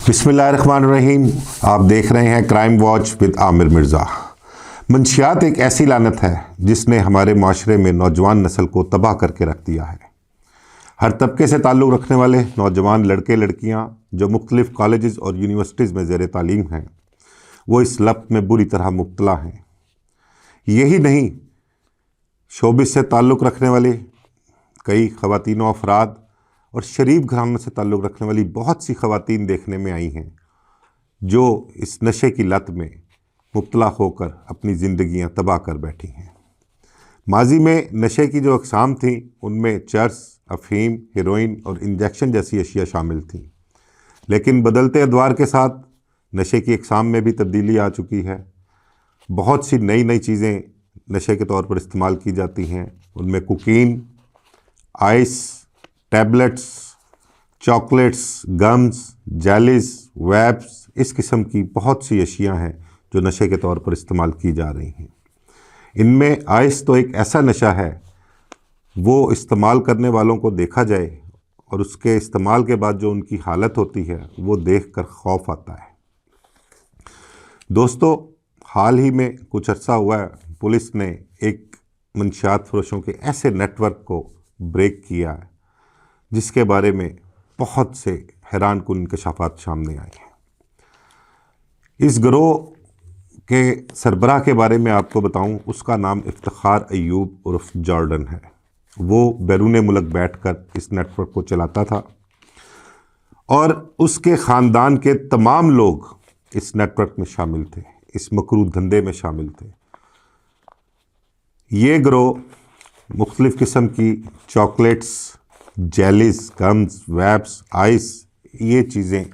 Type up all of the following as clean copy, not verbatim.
बिस्मिल्लाहिर्रहमानिर्रहीम। आप देख रहे हैं crime watch with Aamir Mirza. मंशियात एक ऐसी लानत है जिसने हमारे माशरे में नौजवान नस्ल को तबाह करके रख दिया है। हर तबके से ताल्लुक़ रखने वाले नौजवान लड़के लड़कियां जो मुख्तलिफ़ कॉलेजेस और यूनिवर्सिटीज़ में ज़ेर तालीम हैं, वो इस लत में बुरी तरह मुब्तला हैं। यही नहीं, शोबिस से ताल्लुक़ रखने वाले कई ख़वातीन व अफराद और शरीफ घरानों से ताल्लुक़ रखने वाली बहुत सी ख़वातीन देखने में आई हैं जो इस नशे की लत में मुब्तला होकर अपनी ज़िंदगियां तबाह कर बैठी हैं। माजी में नशे की जो अक़साम थी उनमें चर्स, अफ़ीम, हेरोइन और इंजेक्शन जैसी अशिया शामिल थीं, लेकिन बदलते अदवार के साथ नशे की अक़साम में भी तब्दीली आ चुकी है। बहुत सी नई नई चीज़ें नशे के तौर पर इस्तेमाल की जाती हैं। उनमें cocaine, ice, tablets, chocolates, gums, jellies, vapes, इस किस्म की बहुत सी अशिया हैं जो नशे के तौर पर इस्तेमाल की जा रही हैं। इनमें आइस तो एक ऐसा नशा है, वो इस्तेमाल करने वालों को देखा जाए और उसके इस्तेमाल के बाद जो उनकी हालत होती है वो देखकर खौफ आता है। दोस्तों, हाल ही में कुछ अर्सा हुआ है, पुलिस ने एक मंशियात फरोशों के ऐसे नेटवर्क को ब्रेक किया है जिसके बारे में बहुत से हैरान कुन इंकशाफात सामने आए हैं। इस गिरोह के सरबराह के बारे में आपको बताऊं, उसका नाम इफ्तिखार अयूब उर्फ जॉर्डन है। वो बैरून मुल्क बैठकर इस नेटवर्क को चलाता था और उसके ख़ानदान के तमाम लोग इस नेटवर्क में शामिल थे, इस मकरूह धंधे में शामिल थे। ये गिरोह मुख्तलिफ़ किस्म की चॉकलेट्स, जेलीज़, गम्स, वैप्स, आइस, ये चीज़ें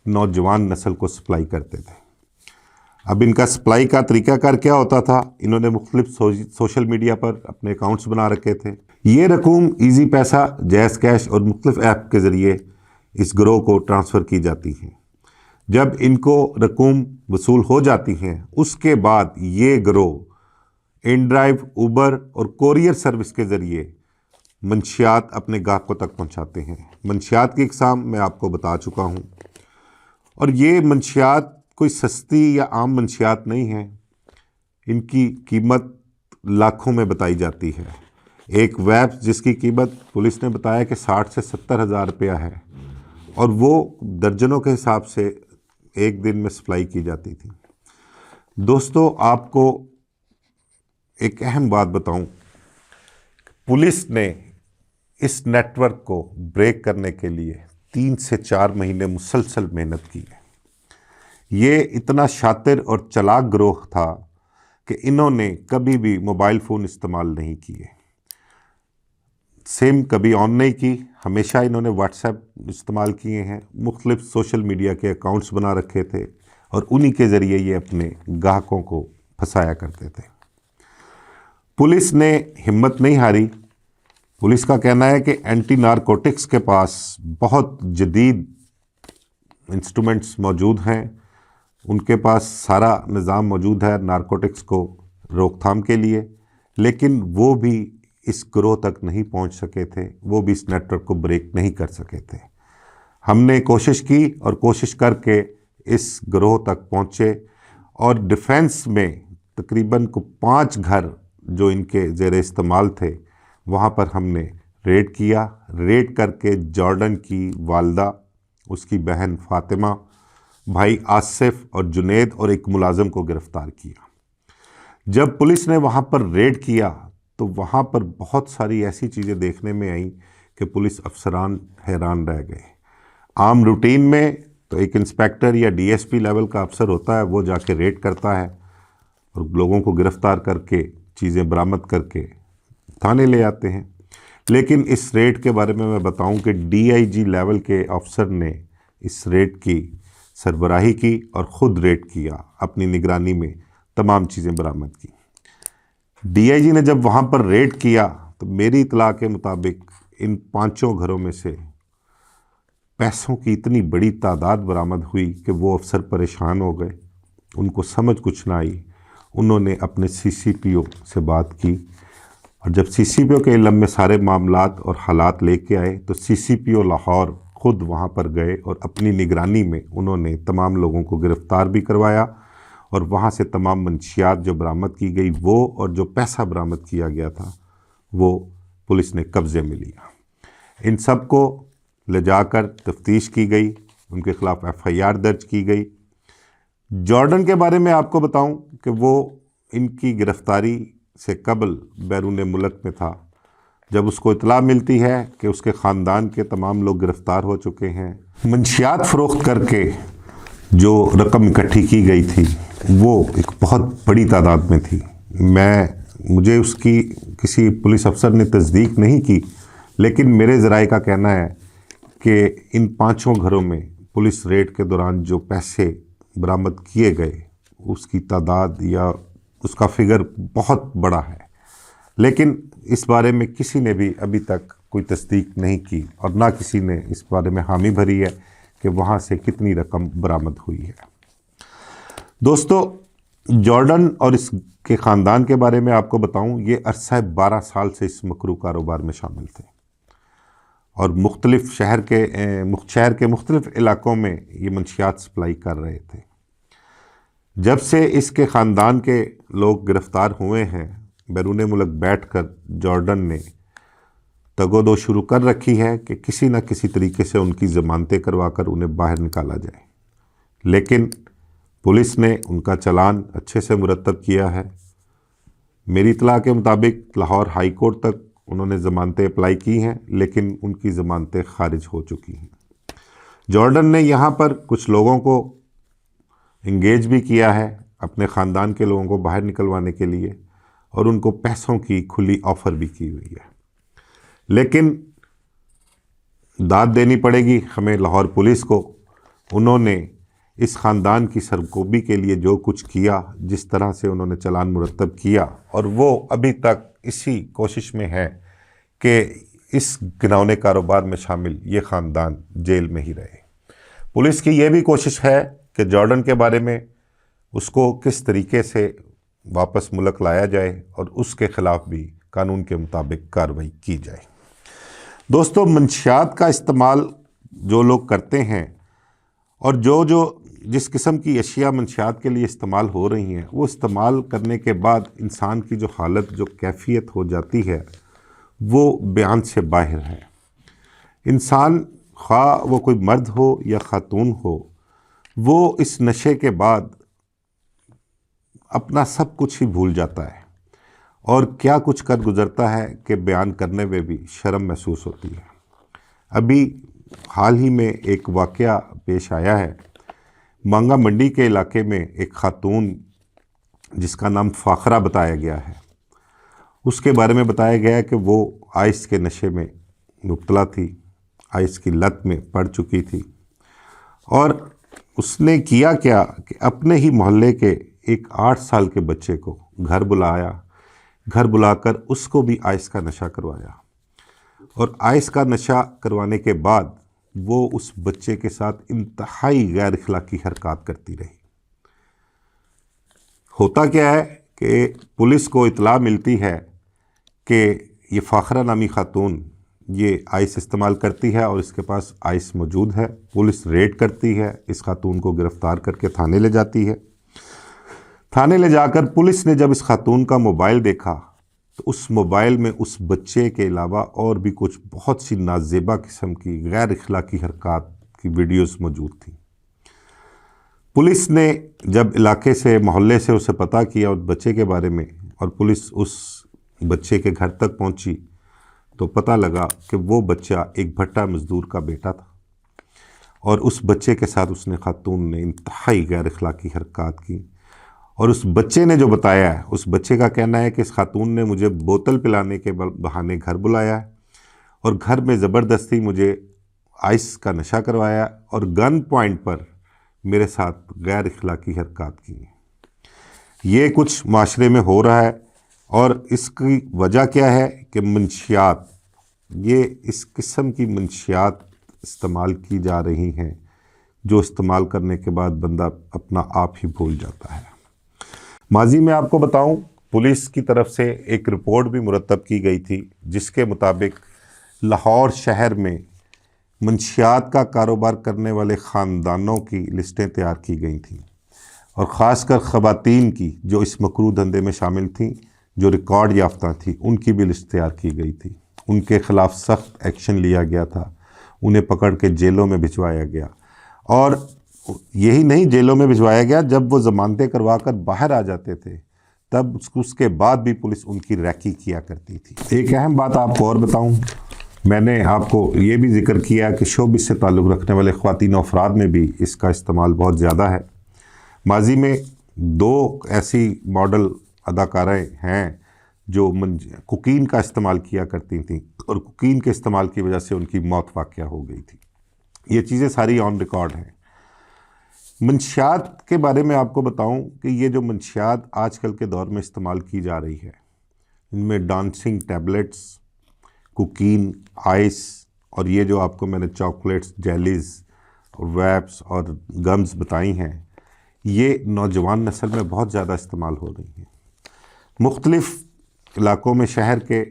नौजवान नस्ल को सप्लाई करते थे। अब इनका सप्लाई का तरीक़ाकार क्या होता था? इन्होंने मुख्तलिफ़ सोशल मीडिया पर अपने अकाउंट्स बना रखे थे। ये रकूम ईजी पैसा, जैज़ कैश और मुख्तलिफ़ ऐप के ज़रिए इस गिरोह को ट्रांसफ़र की जाती हैं। जब इनको रकूम वसूल हो जाती हैं, उसके बाद ये गिरोह इनड्राइव, उबर और कोरियर सर्विस के ज़रिए मंशियात अपने ग्राहकों तक पहुंचाते हैं। मंशियात की इक़साम मैं आपको बता चुका हूं, और ये मंशियात कोई सस्ती या आम मंशियात नहीं है। इनकी कीमत लाखों में बताई जाती है। एक वैप जिसकी कीमत पुलिस ने बताया कि 60 से 70 हज़ार रुपया है, और वो दर्जनों के हिसाब से एक दिन में सप्लाई की जाती थी। दोस्तों, आपको एक अहम बात बताऊं, पुलिस ने इस नेटवर्क को ब्रेक करने के लिए 3 से 4 महीने मुसलसल मेहनत की है। ये इतना शातिर और चालाक गिरोह था कि इन्होंने कभी भी मोबाइल फ़ोन इस्तेमाल नहीं किए, सिम कभी ऑन नहीं की। हमेशा इन्होंने व्हाट्सएप इस्तेमाल किए हैं, मुख्तलिफ़ सोशल मीडिया के अकाउंट्स बना रखे थे और उन्हीं के ज़रिए ये अपने ग्राहकों को फंसाया करते थे। पुलिस ने हिम्मत नहीं हारी। पुलिस का कहना है कि एंटी नारकोटिक्स के पास बहुत जदीद इंस्ट्रूमेंट्स मौजूद हैं, उनके पास सारा निज़ाम मौजूद है नारकोटिक्स को रोकथाम के लिए, लेकिन वो भी इस गिरोह तक नहीं पहुंच सके थे, वो भी इस नेटवर्क को ब्रेक नहीं कर सके थे। हमने कोशिश की और कोशिश करके इस गिरोह तक पहुँचे, और डिफेंस में तकरीबन 5 घर जो इनके ज़ेर इस्तेमाल थे, वहाँ पर हमने रेड किया। रेड करके जॉर्डन की वालदा, उसकी बहन फ़ातिमा, भाई आसिफ और जुनेद और एक मुलाज़म को गिरफ़्तार किया। जब पुलिस ने वहाँ पर रेड किया तो वहाँ पर बहुत सारी ऐसी चीज़ें देखने में आई कि पुलिस अफसरान हैरान रह गए। आम रूटीन में तो एक इंस्पेक्टर या डीएसपी लेवल का अफसर होता है, वो जाके रेड करता है और लोगों को गिरफ़्तार करके चीज़ें बरामद करके थाने ले आते हैं। लेकिन इस रेड के बारे में मैं बताऊं कि डीआईजी लेवल के अफसर ने इस रेड की सरबराही की और ख़ुद रेड किया, अपनी निगरानी में तमाम चीज़ें बरामद की। डीआईजी ने जब वहाँ पर रेड किया तो मेरी इतला के मुताबिक इन 5 घरों में से पैसों की इतनी बड़ी तादाद बरामद हुई कि वो अफसर परेशान हो गए, उनको समझ कुछ ना आई। उन्होंने अपने सीसीपीओ से बात की, और जब सीसीपीओ के इल्म में सारे मामलात और हालात लेके आए तो सीसीपीओ लाहौर खुद वहाँ पर गए और अपनी निगरानी में उन्होंने तमाम लोगों को गिरफ़्तार भी करवाया और वहाँ से तमाम मंशियात जो बरामद की गई वो और जो पैसा बरामद किया गया था वो पुलिस ने कब्ज़े में लिया। इन सब को ले जाकर तफ्तीश की गई, उनके ख़िलाफ़ FIR दर्ज की गई। जॉर्डन के बारे में आपको बताऊं कि वो इनकी गिरफ़्तारी से कबल बैरून मुल्क में था। जब उसको इतला मिलती है कि उसके ख़ानदान के तमाम लोग गिरफ़्तार हो चुके हैं, मंशियात फ़रोख्त करके जो रकम इकट्ठी की गई थी वो एक बहुत बड़ी तादाद में थी। मुझे उसकी किसी पुलिस अफसर ने तस्दीक नहीं की, लेकिन मेरे ज़राए का कहना है कि इन 5 घरों में पुलिस रेड के दौरान जो पैसे बरामद किए गए उसकी तादाद या उसका फ़िगर बहुत बड़ा है, लेकिन इस बारे में किसी ने भी अभी तक कोई तस्दीक नहीं की और ना किसी ने इस बारे में हामी भरी है कि वहाँ से कितनी रकम बरामद हुई है। दोस्तों, जॉर्डन और इसके ख़ानदान के बारे में आपको बताऊं, ये अरसा 12 साल से इस मकरू कारोबार में शामिल थे और मुख्तलिफ़ शहर के मुख्तलिफ़ इलाक़ों में ये मंशियात सप्लाई कर रहे थे। जब से इसके ख़ानदान के लोग गिरफ़्तार हुए हैं, बैरून मुल्क बैठकर जॉर्डन ने तगोदो शुरू कर रखी है कि किसी न किसी तरीके से उनकी ज़मानतें करवाकर उन्हें बाहर निकाला जाए, लेकिन पुलिस ने उनका चालान अच्छे से मुरतब किया है। मेरी इत्तला के मुताबिक लाहौर हाई कोर्ट तक उन्होंने ज़मानतें अप्लाई की हैं, लेकिन उनकी ज़मानतें खारिज हो चुकी हैं। जॉर्डन ने यहाँ पर कुछ लोगों को इंगेज भी किया है अपने ख़ानदान के लोगों को बाहर निकलवाने के लिए और उनको पैसों की खुली ऑफ़र भी की हुई है, लेकिन दाद देनी पड़ेगी हमें लाहौर पुलिस को। उन्होंने इस ख़ानदान की सरकोबी के लिए जो कुछ किया, जिस तरह से उन्होंने चालान मुरतब किया, और वो अभी तक इसी कोशिश में है कि इस घिनौने कारोबार में शामिल ये ख़ानदान जेल में ही रहे। पुलिस की ये भी कोशिश है कि जॉर्डन के बारे में उसको किस तरीके से वापस मुल्क लाया जाए और उसके ख़िलाफ़ भी कानून के मुताबिक कार्रवाई की जाए। दोस्तों, मंशियात का इस्तेमाल जो लोग करते हैं और जिस किस्म की अशिया मंशियात के लिए इस्तेमाल हो रही हैं, वो इस्तेमाल करने के बाद इंसान की जो हालत, जो कैफियत हो जाती है, वो बयान से बाहर है। इंसान, ख़्वा वो कोई मर्द हो या ख़ातून हो, वो इस नशे के बाद अपना सब कुछ ही भूल जाता है और क्या कुछ कर गुज़रता है कि बयान करने में भी शर्म महसूस होती है। अभी हाल ही में एक वाक़या पेश आया है। मांगा मंडी के इलाके में एक ख़ातून जिसका नाम फ़ाखरा बताया गया है, उसके बारे में बताया गया है कि वो आइस के नशे में मुब्तला थी, आइस की लत में पड़ चुकी थी और उसने किया क्या कि अपने ही मोहल्ले के एक 8 साल के बच्चे को घर बुलाकर उसको भी आइस का नशा करवाया और आइस का नशा करवाने के बाद वो उस बच्चे के साथ इंतहाई गैर अखलाकी हरकत करती रही। होता क्या है कि पुलिस को इत्तला मिलती है कि ये फ़ाखरा नामी ख़ातून ये आइस इस्तेमाल करती है और इसके पास आइस मौजूद है। पुलिस रेड करती है, इस खातून को गिरफ़्तार करके थाने ले जाती है। थाने ले जाकर पुलिस ने जब इस खातून का मोबाइल देखा तो उस मोबाइल में उस बच्चे के अलावा और भी कुछ बहुत सी नाज़ेबा किस्म की गैर अखलाकी हरकत की वीडियोस मौजूद थी। पुलिस ने जब इलाके से, मोहल्ले से उसे पता किया उस बच्चे के बारे में और पुलिस उस बच्चे के घर तक पहुंची तो पता लगा कि वो बच्चा एक भट्टा मज़दूर का बेटा था और उस बच्चे के साथ उसने खातून ने इंतहाई गैर अखलाकी हरकत की। और उस बच्चे ने जो बताया है, उस बच्चे का कहना है कि इस खातून ने मुझे बोतल पिलाने के बहाने घर बुलाया और घर में ज़बरदस्ती मुझे आइस का नशा करवाया और गन पॉइंट पर मेरे साथ गैर अखलाकी हरकत की। ये कुछ माशरे में हो रहा है और इसकी वजह क्या है कि मंशियात, ये इस किस्म की मंशियात इस्तेमाल की जा रही हैं जो इस्तेमाल करने के बाद बंदा अपना आप ही भूल जाता है। माजी में आपको बताऊं, पुलिस की तरफ से एक रिपोर्ट भी मुरतब की गई थी जिसके मुताबिक लाहौर शहर में मंशियात का कारोबार करने वाले ख़ानदानों की लिस्टें तैयार की गई थीं और ख़ासकर ख़वातीन की जो इस मकरूह धंधे में शामिल थीं, जो रिकॉर्ड याफ्ता थी, उनकी भी लिस्ट तैयार की गई थी। उनके ख़िलाफ़ सख्त एक्शन लिया गया था, उन्हें पकड़ के जेलों में भिजवाया गया। और यही नहीं, जेलों में भिजवाया गया, जब वो ज़मानतें करवा कर बाहर आ जाते थे तब उसके बाद भी पुलिस उनकी रैकी किया करती थी। एक अहम बात आपको और बताऊं, मैंने आपको ये भी जिक्र किया कि शोबिस से ताल्लुक़ रखने वाले ख़वातीन अफराद में भी इसका इस्तेमाल बहुत ज़्यादा है। माजी में 2 ऐसी मॉडल अदाकाराएँ हैं जो कोकीन का इस्तेमाल किया करती थीं और कोकीन के इस्तेमाल की वजह से उनकी मौत वाक़या हो गई थी। ये चीज़ें सारी ऑन रिकॉर्ड हैं। मंशियात के बारे में आपको बताऊं कि ये जो मंशियात आजकल के दौर में इस्तेमाल की जा रही है, इनमें डांसिंग टैबलेट्स, कोकीन, आइस और ये जो आपको मैंने चॉकलेट्स, जेलीज़, वैप्स और गम्स बताई हैं, ये नौजवान नस्ल में बहुत ज़्यादा इस्तेमाल हो रही हैं। मुख्तलिफ़ इलाक़ों में शहर के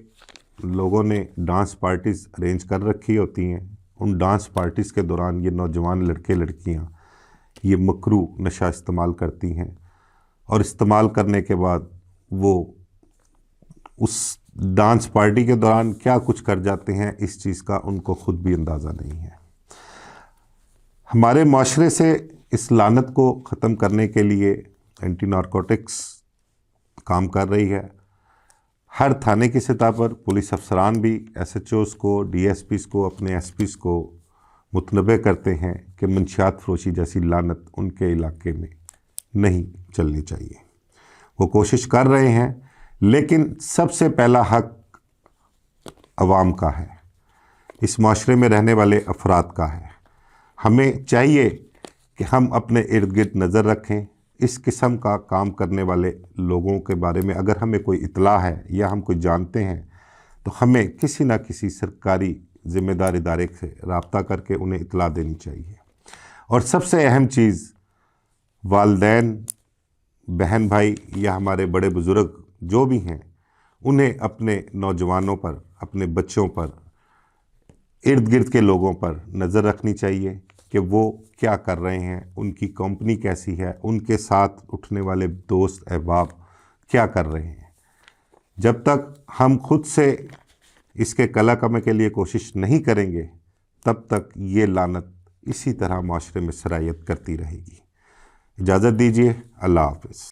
लोगों ने डांस पार्टीज़ अरेंज कर रखी होती हैं। उन डांस पार्टीज़ के दौरान ये नौजवान लड़के लड़कियां ये मकरूह नशा इस्तेमाल करती हैं और इस्तेमाल करने के बाद वो उस डांस पार्टी के दौरान क्या कुछ कर जाते हैं, इस चीज़ का उनको ख़ुद भी अंदाज़ा नहीं है। हमारे माशरे से इस लानत को ख़त्म करने के लिए एंटी नारकोटिक्स काम कर रही है। हर थाने की सतह पर पुलिस अफसरान भी SHOs को, DSPs को, अपने SPs को मुतनबे करते हैं कि मंशियात फरोशी जैसी लानत उनके इलाके में नहीं चलनी चाहिए। वो कोशिश कर रहे हैं, लेकिन सबसे पहला हक अवाम का है, इस माशरे में रहने वाले अफराद का है। हमें चाहिए कि हम अपने इर्द गिर्द नज़र रखें। इस किस्म का काम करने वाले लोगों के बारे में अगर हमें कोई इत्तला है या हम कोई जानते हैं तो हमें किसी न किसी सरकारी ज़िम्मेदार इदारे से रब्ता करके उन्हें इत्तला देनी चाहिए। और सबसे अहम चीज़, वालिदैन, बहन भाई या हमारे बड़े बुज़ुर्ग जो भी हैं, उन्हें अपने नौजवानों पर, अपने बच्चों पर, इर्द गिर्द के लोगों पर नज़र रखनी चाहिए कि वो क्या कर रहे हैं, उनकी कंपनी कैसी है, उनके साथ उठने वाले दोस्त अहबाब क्या कर रहे हैं। जब तक हम खुद से इसके कला कमे के लिए कोशिश नहीं करेंगे, तब तक ये लानत इसी तरह माशरे में सरायत करती रहेगी। इजाज़त दीजिए, अल्लाह हाफ़िज़।